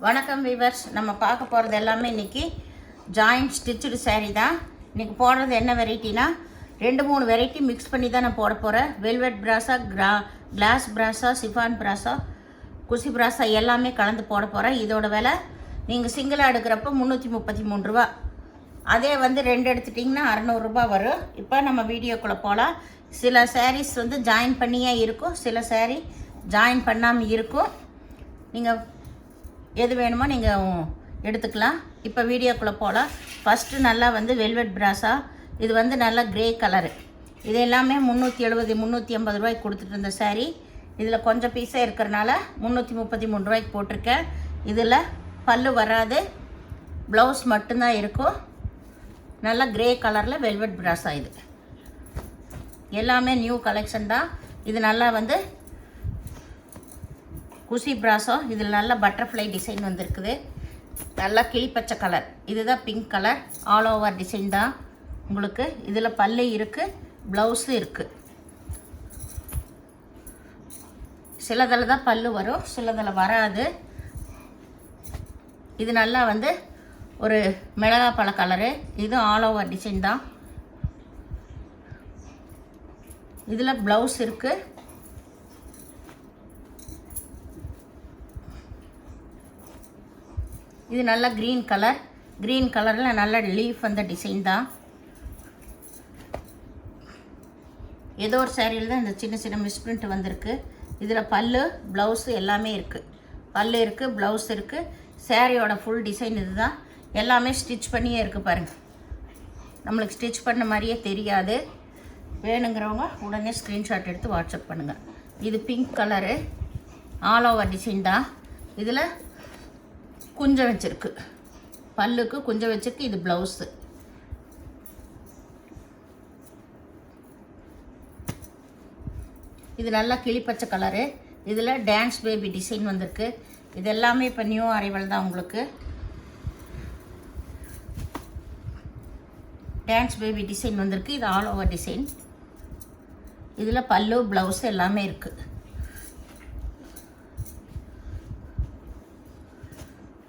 வணக்கம் வீவர்ஸ். நம்ம பார்க்க போகிறது எல்லாமே இன்றைக்கி ஜாயிண்ட் ஸ்டிச்சுடு saree தான். இன்றைக்கி போடுறது என்ன வெரைட்டினா 2-3 வெரைட்டி மிக்ஸ் பண்ணி தான் நான் போட போகிறேன். வெல்வெட் பிராஸா, கிளாஸ் பிராஸா, சிஃபான் பிராஸா, குசி பிராஸா எல்லாமே கலந்து போட போகிறேன். இதோட விலை நீங்கள் சிங்கிளாக எடுக்கிறப்ப 333 ரூபா. அதே வந்து 2 எடுத்துட்டிங்கன்னா 600 ரூபா வரும். இப்போ நம்ம வீடியோக்குள்ளே போகலாம். சில sarees வந்து ஜாயின் பண்ணியே இருக்கும், சில saree ஜாயின் பண்ணாமல் இருக்கும். நீங்கள் எது வேணுமோ நீங்கள் எடுத்துக்கலாம். இப்போ வீடியோக்குள்ளே போகலாம். ஃபஸ்ட்டு நல்லா வந்து வெல்வெட் பிராஸா, இது வந்து நல்லா க்ரே கலரு. இது எல்லாமே 370-380 ரூபாய்க்கு கொடுத்துட்டு இருந்த saree. இதில் கொஞ்சம் பீஸாக இருக்கிறனால 333 ரூபாய்க்கு போட்டிருக்கேன். இதில் பல்லு வராது, ப்ளவுஸ் மட்டும்தான் இருக்கும். நல்லா க்ரே கலரில் வெல்வெட் பிராஸா. இது எல்லாமே நியூ கலெக்ஷன் தான். இது நல்லா வந்து குசி பிராஸோ, இதில் நல்ல பட்டர்ஃப்ளை டிசைன் வந்திருக்குது. நல்லா கிளிப்பச்சை கலர், இதுதான் pink colour. All over design தான் உங்களுக்கு. இதில் பல்லு இருக்குது, ப்ளவுஸும் இருக்குது. சிலதில் தான் பல்லு வரும், சிலதில் வராது. இது நல்லா வந்து ஒரு மிளகாய் பழ கலரு. இது ஆல் ஓவர் டிசைன் தான். இதில் ப்ளவுஸ் இருக்குது. இது நல்ல க்ரீன் கலர். க்ரீன் கலரில் நல்ல லீஃப் வந்த டிசைன் தான். ஏதோ ஒரு சேரீயில் தான் இந்த சின்ன சின்ன மிஸ்பிரிண்ட் வந்திருக்கு. இதில் பல்லு, ப்ளவுஸு எல்லாமே இருக்குது. பல்லு இருக்குது, ப்ளவுஸ் இருக்குது. சேரீயோட ஃபுல் டிசைன் இது தான். எல்லாமே ஸ்டிச் பண்ணியே இருக்குது பாருங்கள். நம்மளுக்கு ஸ்டிச் பண்ண மாதிரியே தெரியாது. வேணுங்கிறவங்க உடனே ஸ்க்ரீன்ஷாட் எடுத்து வாட்ஸ்அப் பண்ணுங்கள். இது pink colour, all over design தான். இதில் குஞ்சம் வச்சுருக்கு, பல்லுக்கு குஞ்சம் வச்சுருக்கு. இது ப்ளவுஸு. இது நல்லா கிளிப்பச்சை கலரு. இதில் டான்ஸ் பேபி டிசைன் வந்திருக்கு. இது எல்லாமே இப்போ நியூ அரைவல் தான் உங்களுக்கு. டான்ஸ் பேபி டிசைன் வந்திருக்கு. இது ஆல் ஓவர் டிசைன். இதில் பல்லு, ப்ளவுஸு எல்லாமே இருக்குது.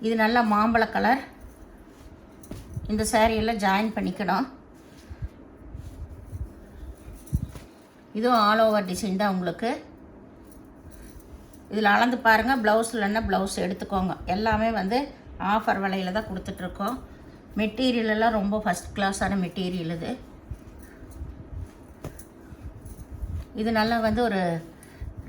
இது நல்ல மாம்பழ கலர். இந்த சாரியெல்லாம் ஜாயின் பண்ணிக்கணும். இதுவும் ஆல் ஓவர் டிசைன் தான் உங்களுக்கு. இதில் அளந்து பாருங்கள். ப்ளவுஸ் இல்லைன்னா ப்ளவுஸ் எடுத்துக்கோங்க. எல்லாமே வந்து ஆஃபர் விலையில் தான் கொடுத்துட்ருக்கோம். மெட்டீரியலெல்லாம் ரொம்ப ஃபஸ்ட் கிளாஸான மெட்டீரியல் இது. இது நல்லா வந்து ஒரு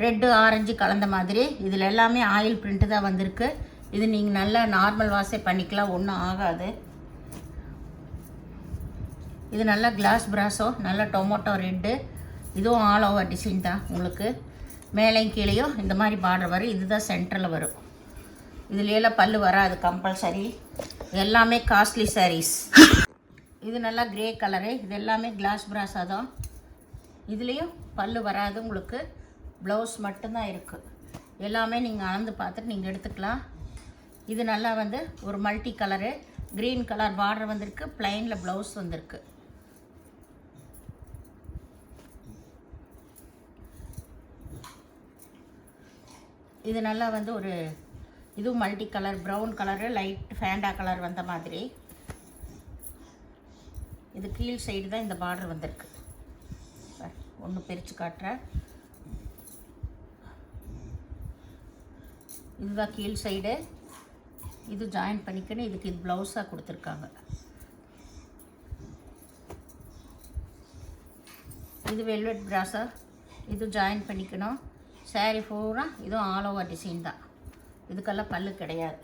ரெட்டு ஆரஞ்சு கலந்த மாதிரி. இதில் எல்லாமே ஆயில் பிரிண்ட்டு தான் வந்திருக்கு. இது நீங்கள் நல்லா நார்மல் வாஷே பண்ணிக்கலாம், ஒன்றும் ஆகாது. இது நல்லா கிளாஸ் பிராஸோ, நல்லா டொமேட்டோ ரெட்டு. இதுவும் ஆல் ஓவர் டிசைன் தான் உங்களுக்கு. மேலேயும் கீழேயும் இந்த மாதிரி பார்டர் வரும். இதுதான் சென்டரில் வரும். இதுலாம் பல்லு வராது கம்பல்சரி. எல்லாமே காஸ்ட்லி சாரீஸ். இது நல்லா க்ரே கலரு. இது எல்லாமே கிளாஸ் பிராஸா தான். இதுலேயும் பல்லு வராது உங்களுக்கு, ப்ளவுஸ் மட்டும்தான் இருக்குது. எல்லாமே நீங்கள் அளந்து பார்த்துட்டு நீங்கள் எடுத்துக்கலாம். இது நல்லா வந்து ஒரு multi colour. Green colour border வந்திருக்கு, ப்ளைனில் ப்ளவுஸ் வந்திருக்கு. இது நல்லா வந்து ஒரு இதுவும் multi colour, brown colour, light Fanta colour வந்த மாதிரி. இது கீழ் சைடு தான் இந்த பார்டர் வந்திருக்கு. ஒன்று பிரித்து காட்டுறேன். இதுதான் கீழ் சைடு. இது ஜாயின் பண்ணிக்கணும். இதுக்கு இது ப்ளவுஸாக கொடுத்துருக்காங்க. இது வெல்வெட் பிராஸா. இது ஜாயின் பண்ணிக்கணும். சாரீ பூரா இதுவும் ஆல் ஓவர் டிசைன் தான். இதுக்கெல்லாம் பல்லு கிடையாது.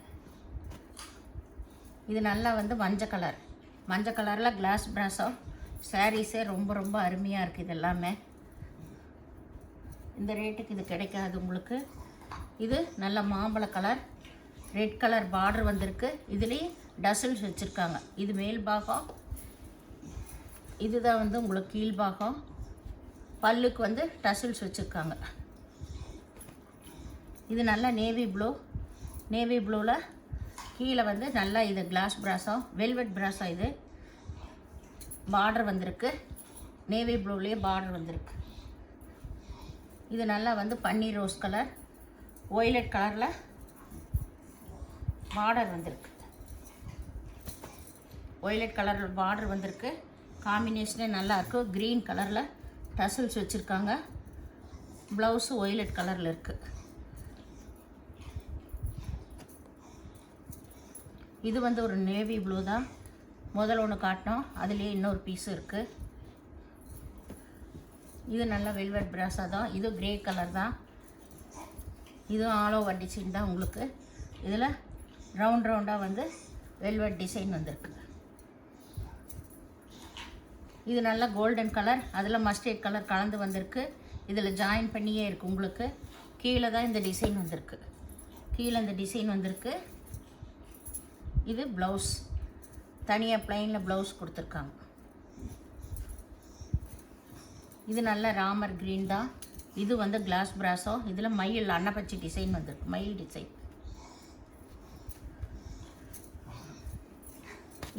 இது நல்லா வந்து மஞ்சள் கலர். மஞ்சள் கலரில் கிளாஸ் பிராஸோ. சாரீஸே ரொம்ப ரொம்ப அருமையாக இருக்குது. இது எல்லாமே இந்த ரேட்டுக்கு இது கிடைக்காது உங்களுக்கு. இது நல்ல மாம்பழ கலர், ரெட் கலர் பார்டர் வந்திருக்கு. இதுலேயே டசல்ஸ் வச்சுருக்காங்க. இது மேல் பாகம், இதுதான் வந்து உங்களுக்கு கீழ் பாகம். பல்லுக்கு வந்து டசல்ஸ் வச்சுருக்காங்க. இது நல்லா நேவி ப்ளூ. நேவி ப்ளூவில் கீழே வந்து நல்லா இது கிளாஸ் பிராஸா, வெல்வெட் பிராஸா. இது பார்டர் வந்திருக்கு. நேவி ப்ளூலேயே பார்டர் வந்திருக்கு. இது நல்லா வந்து பன்னீர் ரோஸ் கலர், ஒய்லட் கலரில் பார்டர் வந்திருக்கு, ஒய்லட் கலரில் பார்டர் வந்திருக்கு. காம்பினேஷனே நல்லாயிருக்கும். க்ரீன் கலரில் டசல்ஸ் வச்சுருக்காங்க. ப்ளவுஸு ஒய்லட் கலரில் இருக்குது. இது வந்து ஒரு நேவி ப்ளூ தான். முதல் ஒன்று காட்டினோம், அதுலேயே இன்னொரு பீஸு இருக்குது. இது நல்ல வெல்வெட் பிராஸா தான். இது கிரே கலர் தான். இதுவும் ஆல் ஓவர் டிசைன் தான். உங்களுக்கு இதில் ரவுண்டாக வந்து வெல்வெட் டிசைன் வந்திருக்கு. இது நல்ல கோல்டன் கலர், அதில் மஸ்டர்ட் கலர் கலந்து வந்திருக்கு. இதில் ஜாயின் பண்ணியே இருக்குது. உங்களுக்கு கீழே தான் இந்த டிசைன் வந்திருக்கு. கீழே இந்த டிசைன் வந்திருக்கு. இது ப்ளவுஸ், தனியாக ப்ளைனில் ப்ளவுஸ் கொடுத்துருக்காங்க. இது நல்ல ராமர் க்ரீன் தான். இது வந்து கிளாஸ் பிராஸோ. இதில் மயில் அன்னப்பச்சி டிசைன் வந்திருக்கு, மயில் டிசைன்.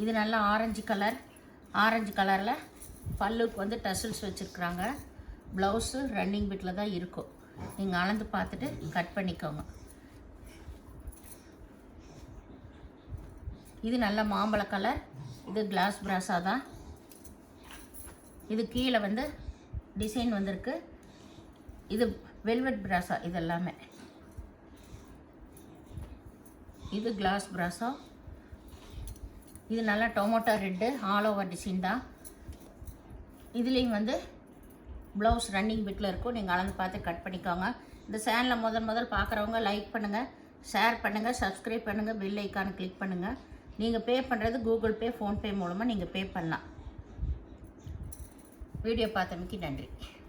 இது நல்ல ஆரஞ்சு கலர். ஆரஞ்சு கலரில் பல்லுக்கு வந்து டசல்ஸ் வச்சுருக்குறாங்க. ப்ளவுஸு ரன்னிங் பிட்டில் தான் இருக்கும். நீங்கள் அளந்து பார்த்துட்டு கட் பண்ணிக்கோங்க. இது நல்ல மாம்பழ கலர். இது கிளாஸ் பிராஸா தான். இது கீழே வந்து டிசைன் வந்திருக்கு. இது வெல்வெட் பிராஸா. இது எல்லாமே இது கிளாஸ் பிராஸா. இது நல்லா tomato red all over design தான். இதுலேயும் வந்து ப்ளவுஸ் ரன்னிங் பிட்டில் இருக்கும். நீங்கள் அளந்து பார்த்து கட் பண்ணிக்கோங்க. இந்த சேனலில் முதல் பார்க்குறவங்க லைக் பண்ணுங்கள், ஷேர் பண்ணுங்கள், சப்ஸ்கிரைப் பண்ணுங்கள், பெல் ஐக்கானை கிளிக் பண்ணுங்கள். நீங்கள் பே பண்ணுறது கூகுள் பே, ஃபோன்பே மூலமாக நீங்கள் பே பண்ணலாம். வீடியோ பார்த்தமைக்கு நன்றி.